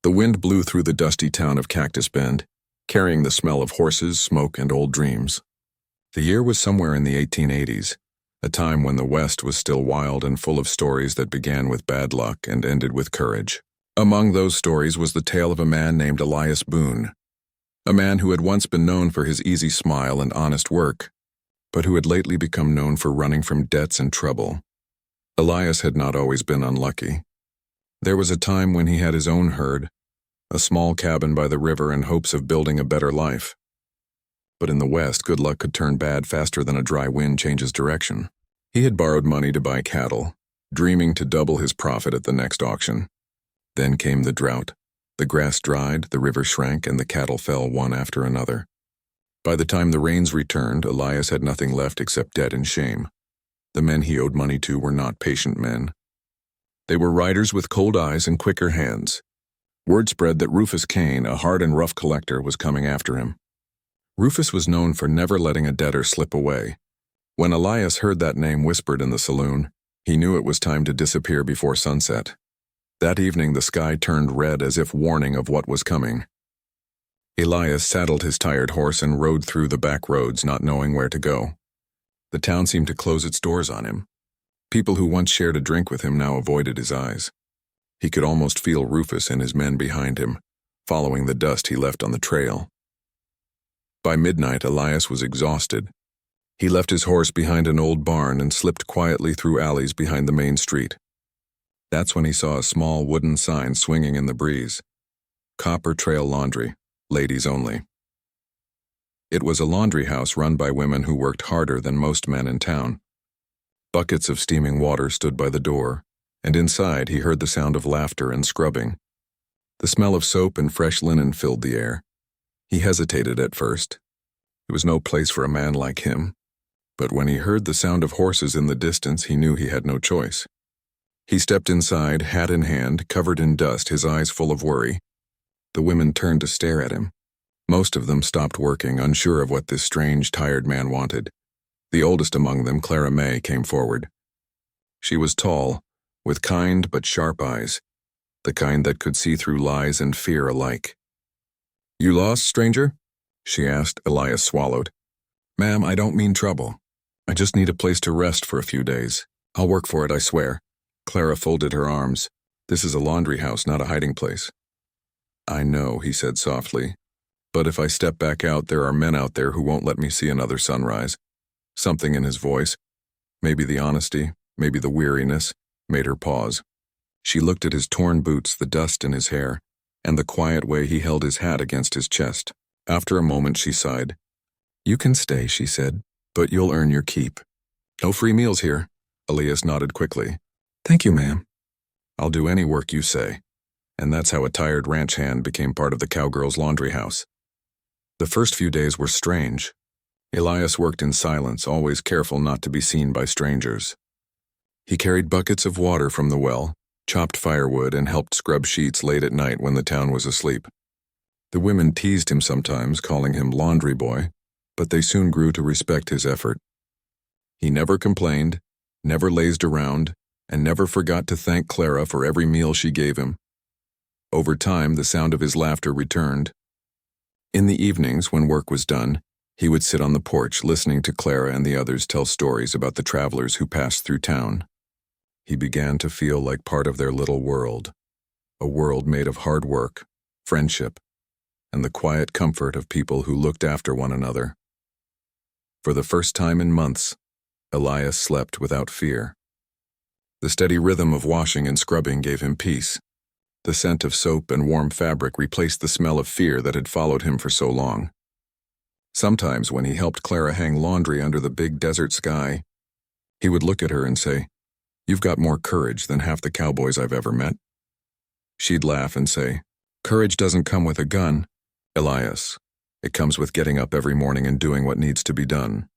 The wind blew through the dusty town of Cactus Bend, carrying the smell of horses, smoke, and old dreams. The year was somewhere in the 1880s, a time when the West was still wild and full of stories that began with bad luck and ended with courage. Among those stories was the tale of a man named Elias Boone, a man who had once been known for his easy smile and honest work, but who had lately become known for running from debts and trouble. Elias had not always been unlucky. There was a time when he had his own herd, a small cabin by the river in hopes of building a better life. But in the West, good luck could turn bad faster than a dry wind changes direction. He had borrowed money to buy cattle, dreaming to double his profit at the next auction. Then came the drought. The grass dried, the river shrank, and the cattle fell one after another. By the time the rains returned, Elias had nothing left except debt and shame. The men he owed money to were not patient men. They were riders with cold eyes and quicker hands. Word spread that Rufus Kane, a hard and rough collector, was coming after him. Rufus was known for never letting a debtor slip away. When Elias heard that name whispered in the saloon, he knew it was time to disappear before sunset. That evening the sky turned red as if warning of what was coming. Elias saddled his tired horse and rode through the back roads, not knowing where to go. The town seemed to close its doors on him. People who once shared a drink with him now avoided his eyes. He could almost feel Rufus and his men behind him, following the dust he left on the trail. By midnight, Elias was exhausted. He left his horse behind an old barn and slipped quietly through alleys behind the main street. That's when he saw a small wooden sign swinging in the breeze. Copper Trail Laundry, ladies only. It was a laundry house run by women who worked harder than most men in town. Buckets of steaming water stood by the door, and inside he heard the sound of laughter and scrubbing. The smell of soap and fresh linen filled the air. He hesitated at first. It was no place for a man like him. But when he heard the sound of horses in the distance, he knew he had no choice. He stepped inside, hat in hand, covered in dust, his eyes full of worry. The women turned to stare at him. Most of them stopped working, unsure of what this strange, tired man wanted. The oldest among them, Clara May, came forward. She was tall, with kind but sharp eyes, the kind that could see through lies and fear alike. "You lost, stranger?" she asked. Elias swallowed. "Ma'am, I don't mean trouble. I just need a place to rest for a few days. I'll work for it, I swear." Clara folded her arms. "This is a laundry house, not a hiding place." "I know," he said softly. "But if I step back out, there are men out there who won't let me see another sunrise." Something in his voice, maybe the honesty, maybe the weariness, made her pause. She looked at his torn boots, the dust in his hair, and the quiet way he held his hat against his chest. After a moment she sighed. "You can stay," she said, "but you'll earn your keep." "No free meals here." Elias nodded quickly. "Thank you, ma'am." "I'll do any work you say." And that's how a tired ranch hand became part of the Cowgirls' laundry house. The first few days were strange. Elias worked in silence, always careful not to be seen by strangers. He carried buckets of water from the well, chopped firewood, and helped scrub sheets late at night when the town was asleep. The women teased him sometimes, calling him laundry boy, but they soon grew to respect his effort. He never complained, never lazed around, and never forgot to thank Clara for every meal she gave him. Over time, the sound of his laughter returned. In the evenings, when work was done, he would sit on the porch listening to Clara and the others tell stories about the travelers who passed through town. He began to feel like part of their little world, a world made of hard work, friendship, and the quiet comfort of people who looked after one another. For the first time in months, Elias slept without fear. The steady rhythm of washing and scrubbing gave him peace. The scent of soap and warm fabric replaced the smell of fear that had followed him for so long. Sometimes when he helped Clara hang laundry under the big desert sky, he would look at her and say, "You've got more courage than half the cowboys I've ever met." She'd laugh and say, "Courage doesn't come with a gun, Elias. It comes with getting up every morning and doing what needs to be done."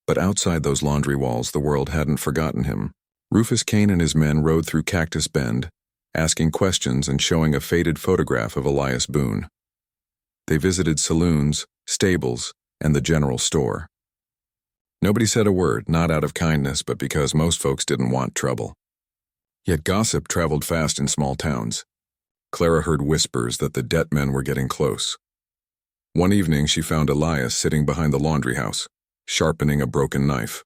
But outside those laundry walls, the world hadn't forgotten him. Rufus Kane and his men rode through Cactus Bend, asking questions and showing a faded photograph of Elias Boone. They visited saloons, stables, and the general store. Nobody said a word, not out of kindness, but because most folks didn't want trouble. Yet gossip traveled fast in small towns. Clara heard whispers that the debt men were getting close. One evening she found Elias sitting behind the laundry house, sharpening a broken knife.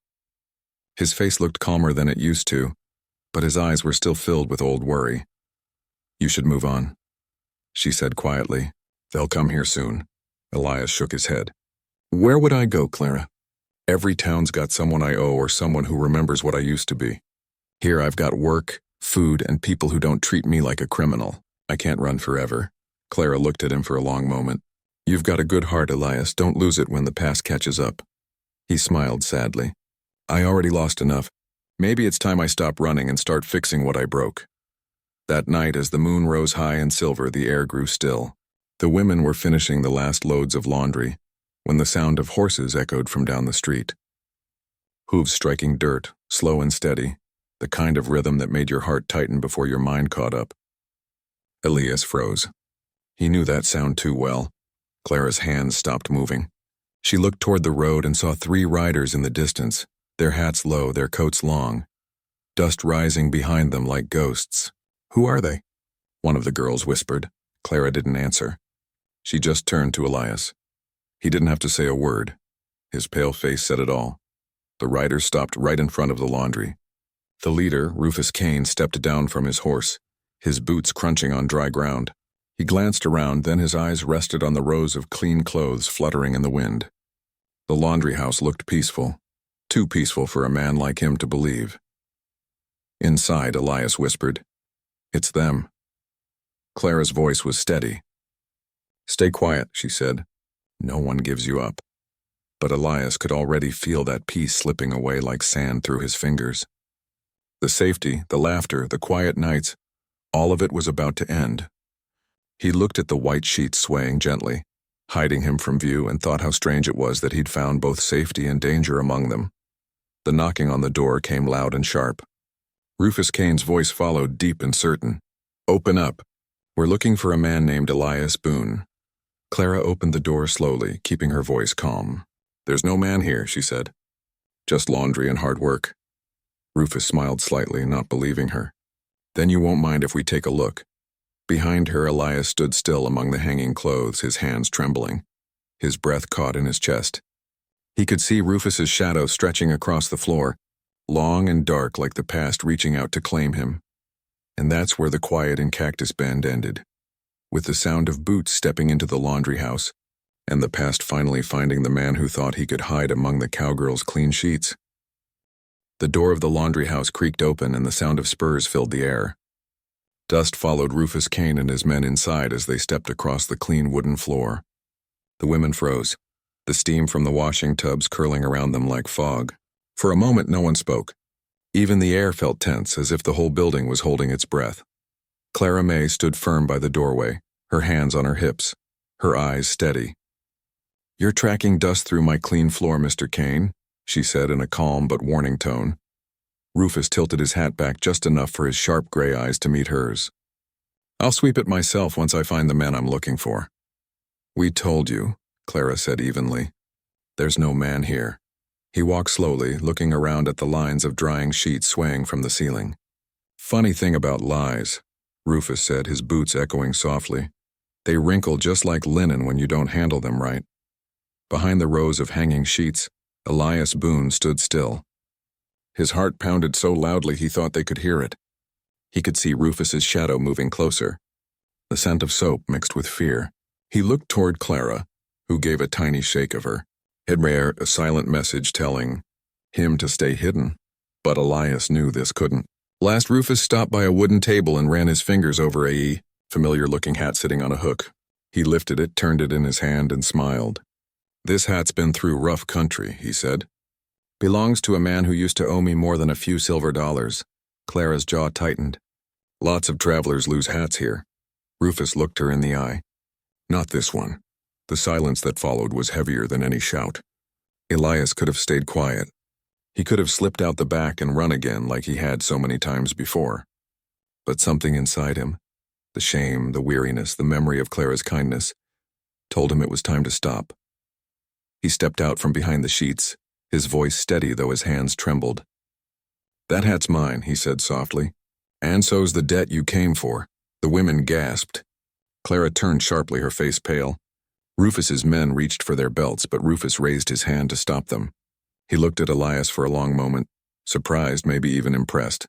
His face looked calmer than it used to, but his eyes were still filled with old worry. "You should move on," she said quietly. "They'll come here soon." Elias shook his head. "Where would I go, Clara? Every town's got someone I owe or someone who remembers what I used to be. Here I've got work, food, and people who don't treat me like a criminal. I can't run forever." Clara looked at him for a long moment. "You've got a good heart, Elias. Don't lose it when the past catches up." He smiled sadly. "I already lost enough. Maybe it's time I stop running and start fixing what I broke." That night, as the moon rose high and silver, the air grew still. The women were finishing the last loads of laundry when the sound of horses echoed from down the street. Hooves striking dirt, slow and steady, the kind of rhythm that made your heart tighten before your mind caught up. Elias froze. He knew that sound too well. Clara's hands stopped moving. She looked toward the road and saw 3 riders in the distance, their hats low, their coats long, dust rising behind them like ghosts. "Who are they?" one of the girls whispered. Clara didn't answer. She just turned to Elias. He didn't have to say a word. His pale face said it all. The riders stopped right in front of the laundry. The leader, Rufus Kane, stepped down from his horse, his boots crunching on dry ground. He glanced around, then his eyes rested on the rows of clean clothes fluttering in the wind. The laundry house looked peaceful, too peaceful for a man like him to believe. Inside, Elias whispered, "It's them." Clara's voice was steady. "Stay quiet," she said. "No one gives you up." But Elias could already feel that peace slipping away like sand through his fingers. The safety, the laughter, the quiet nights, all of it was about to end. He looked at the white sheets swaying gently, hiding him from view, and thought how strange it was that he'd found both safety and danger among them. The knocking on the door came loud and sharp. Rufus Kane's voice followed, deep and certain. "Open up. We're looking for a man named Elias Boone." Clara opened the door slowly, keeping her voice calm. "There's no man here," she said. "Just laundry and hard work." Rufus smiled slightly, not believing her. "Then you won't mind if we take a look." Behind her, Elias stood still among the hanging clothes, his hands trembling. His breath caught in his chest. He could see Rufus's shadow stretching across the floor, long and dark like the past reaching out to claim him. And that's where the quiet in Cactus Bend ended, with the sound of boots stepping into the laundry house, and the past finally finding the man who thought he could hide among the Cowgirls' clean sheets. The door of the laundry house creaked open and the sound of spurs filled the air. Dust followed Rufus Kane and his men inside as they stepped across the clean wooden floor. The women froze, the steam from the washing tubs curling around them like fog. For a moment no one spoke. Even the air felt tense, as if the whole building was holding its breath. Clara May stood firm by the doorway, her hands on her hips, her eyes steady. "You're tracking dust through my clean floor, Mr. Kane," she said in a calm but warning tone. Rufus tilted his hat back just enough for his sharp gray eyes to meet hers. "I'll sweep it myself once I find the man I'm looking for." "We told you," Clara said evenly. "There's no man here." He walked slowly, looking around at the lines of drying sheets swaying from the ceiling. "Funny thing about lies," Rufus said, his boots echoing softly. "They wrinkle just like linen when you don't handle them right." Behind the rows of hanging sheets, Elias Boone stood still. His heart pounded so loudly he thought they could hear it. He could see Rufus's shadow moving closer, the scent of soap mixed with fear. He looked toward Clara, who gave a tiny shake of her. It read a silent message telling him to stay hidden, but Elias knew this couldn't. Last, Rufus stopped by a wooden table and ran his fingers over a familiar-looking hat sitting on a hook. He lifted it, turned it in his hand, and smiled. "This hat's been through rough country," he said. "Belongs to a man who used to owe me more than a few silver dollars." Clara's jaw tightened. "Lots of travelers lose hats here." Rufus looked her in the eye. "Not this one." The silence that followed was heavier than any shout. Elias could have stayed quiet. He could have slipped out the back and run again like he had so many times before. But something inside him, the shame, the weariness, the memory of Clara's kindness, told him it was time to stop. He stepped out from behind the sheets, his voice steady though his hands trembled. "That hat's mine," he said softly. "And so's the debt you came for." The women gasped. Clara turned sharply, her face pale. Rufus's men reached for their belts, but Rufus raised his hand to stop them. He looked at Elias for a long moment, surprised, maybe even impressed.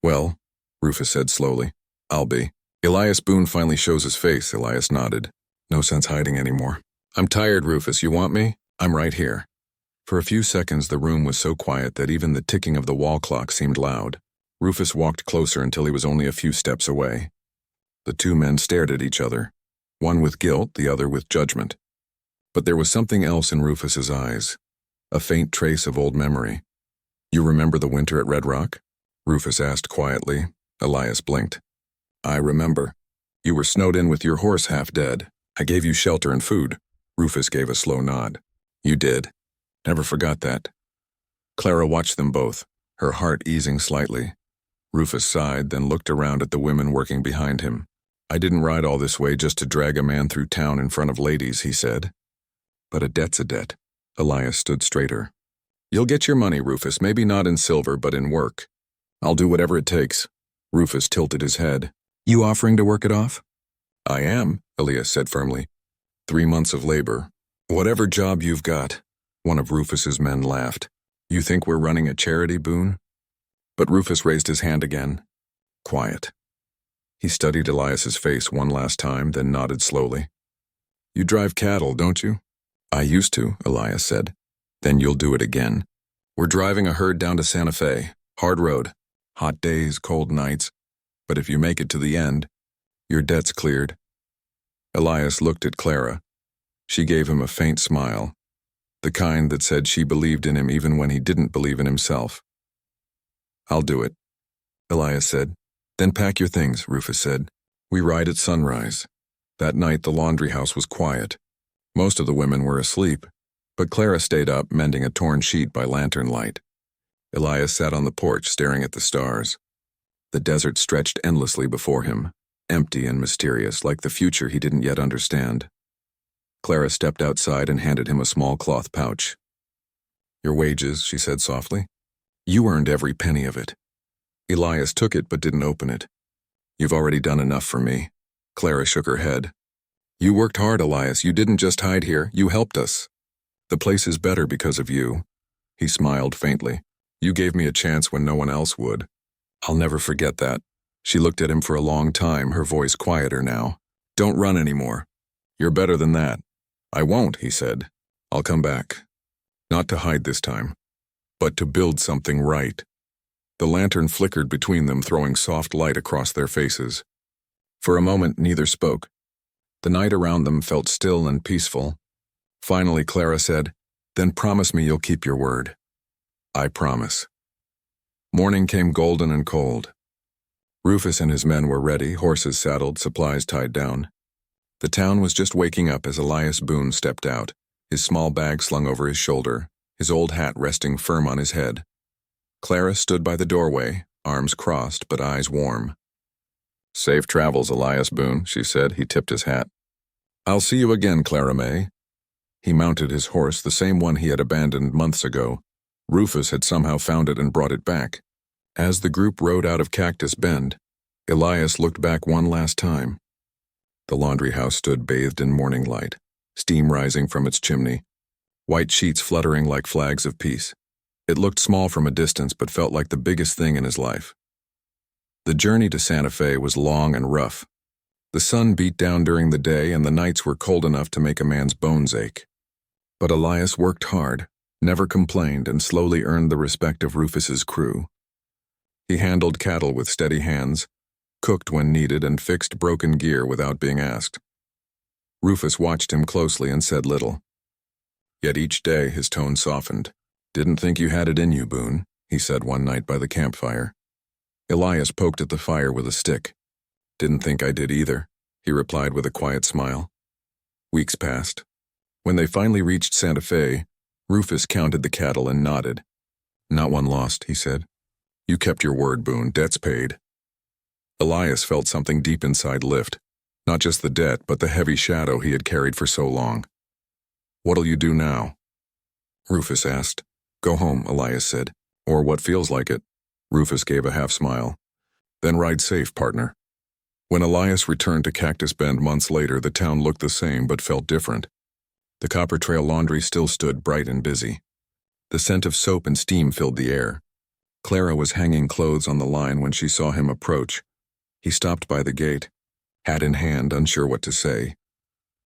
"Well," Rufus said slowly, "I'll be." Elias Boone finally shows his face. Elias nodded. "No sense hiding anymore." "I'm tired, Rufus. You want me? I'm right here." For a few seconds the room was so quiet that even the ticking of the wall clock seemed loud. Rufus walked closer until he was only a few steps away. The two men stared at each other, one with guilt, the other with judgment. But there was something else in Rufus's eyes, a faint trace of old memory. "You remember the winter at Red Rock?" Rufus asked quietly. Elias blinked. "I remember. You were snowed in with your horse half dead. I gave you shelter and food." Rufus gave a slow nod. "You did. Never forgot that." Clara watched them both, her heart easing slightly. Rufus sighed, then looked around at the women working behind him. "I didn't ride all this way just to drag a man through town in front of ladies," he said. "But a debt's a debt." Elias stood straighter. "You'll get your money, Rufus, maybe not in silver, but in work. I'll do whatever it takes." Rufus tilted his head. "You offering to work it off?" "I am," Elias said firmly. 3 months of labor. Whatever job you've got." One of Rufus's men laughed. "You think we're running a charity, Boone?" But Rufus raised his hand again. Quiet. He studied Elias's face one last time, then nodded slowly. "You drive cattle, don't you?" "I used to," Elias said. "Then you'll do it again. We're driving a herd down to Santa Fe. Hard road. Hot days, cold nights. But if you make it to the end, your debt's cleared." Elias looked at Clara. She gave him a faint smile, the kind that said she believed in him even when he didn't believe in himself. "I'll do it," Elias said. "Then pack your things," Rufus said. "We ride at sunrise." That night the laundry house was quiet. Most of the women were asleep, but Clara stayed up mending a torn sheet by lantern light. Elias sat on the porch staring at the stars. The desert stretched endlessly before him, empty and mysterious, like the future he didn't yet understand. Clara stepped outside and handed him a small cloth pouch. "Your wages," she said softly. "You earned every penny of it." Elias took it but didn't open it. "You've already done enough for me." Clara shook her head. "You worked hard, Elias. You didn't just hide here. You helped us. The place is better because of you." He smiled faintly. "You gave me a chance when no one else would. I'll never forget that." She looked at him for a long time, her voice quieter now. "Don't run anymore. You're better than that." "I won't," he said. "I'll come back. Not to hide this time, but to build something right." The lantern flickered between them, throwing soft light across their faces. For a moment, neither spoke. The night around them felt still and peaceful. Finally, Clara said, "Then promise me you'll keep your word." "I promise." Morning came golden and cold. Rufus and his men were ready, horses saddled, supplies tied down. The town was just waking up as Elias Boone stepped out, his small bag slung over his shoulder, his old hat resting firm on his head. Clara stood by the doorway, arms crossed but eyes warm. "Safe travels, Elias Boone," she said. He tipped his hat. "I'll see you again, Clara May." He mounted his horse, the same one he had abandoned months ago. Rufus had somehow found it and brought it back. As the group rode out of Cactus Bend, Elias looked back one last time. The laundry house stood bathed in morning light, steam rising from its chimney, white sheets fluttering like flags of peace. It looked small from a distance but felt like the biggest thing in his life. The journey to Santa Fe was long and rough. The sun beat down during the day and the nights were cold enough to make a man's bones ache. But Elias worked hard, never complained, and slowly earned the respect of Rufus's crew. He handled cattle with steady hands, cooked when needed, and fixed broken gear without being asked. Rufus watched him closely and said little. Yet each day his tone softened. "Didn't think you had it in you, Boone," he said one night by the campfire. Elias poked at the fire with a stick. "Didn't think I did either," he replied with a quiet smile. Weeks passed. When they finally reached Santa Fe, Rufus counted the cattle and nodded. "Not one lost," he said. "You kept your word, Boone. Debt's paid." Elias felt something deep inside lift, not just the debt, but the heavy shadow he had carried for so long. "What'll you do now?" Rufus asked. "Go home," Elias said. "Or what feels like it." Rufus gave a half smile. "Then ride safe, partner." When Elias returned to Cactus Bend months later, the town looked the same but felt different. The Copper Trail laundry still stood bright and busy. The scent of soap and steam filled the air. Clara was hanging clothes on the line when she saw him approach. He stopped by the gate, hat in hand, unsure what to say.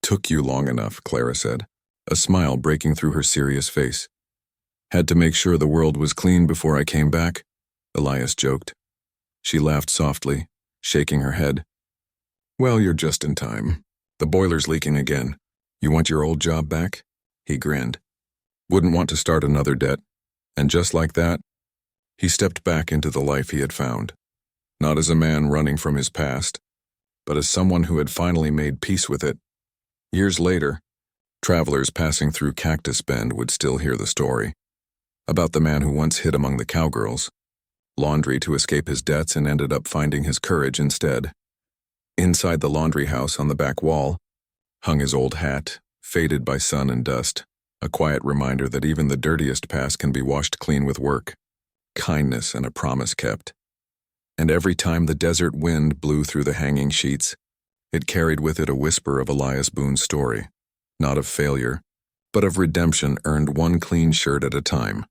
"Took you long enough," Clara said, a smile breaking through her serious face. "Had to make sure the world was clean before I came back," Elias joked. She laughed softly, shaking her head. "Well, you're just in time. The boiler's leaking again. You want your old job back?" He grinned. "Wouldn't want to start another debt." And just like that, he stepped back into the life he had found. Not as a man running from his past, but as someone who had finally made peace with it. Years later, travelers passing through Cactus Bend would still hear the story. About the man who once hid among the cowgirls, laundry to escape his debts and ended up finding his courage instead. Inside the laundry house on the back wall hung his old hat, faded by sun and dust, a quiet reminder that even the dirtiest past can be washed clean with work, kindness, and a promise kept. And every time the desert wind blew through the hanging sheets, it carried with it a whisper of Elias Boone's story, not of failure, but of redemption earned one clean shirt at a time.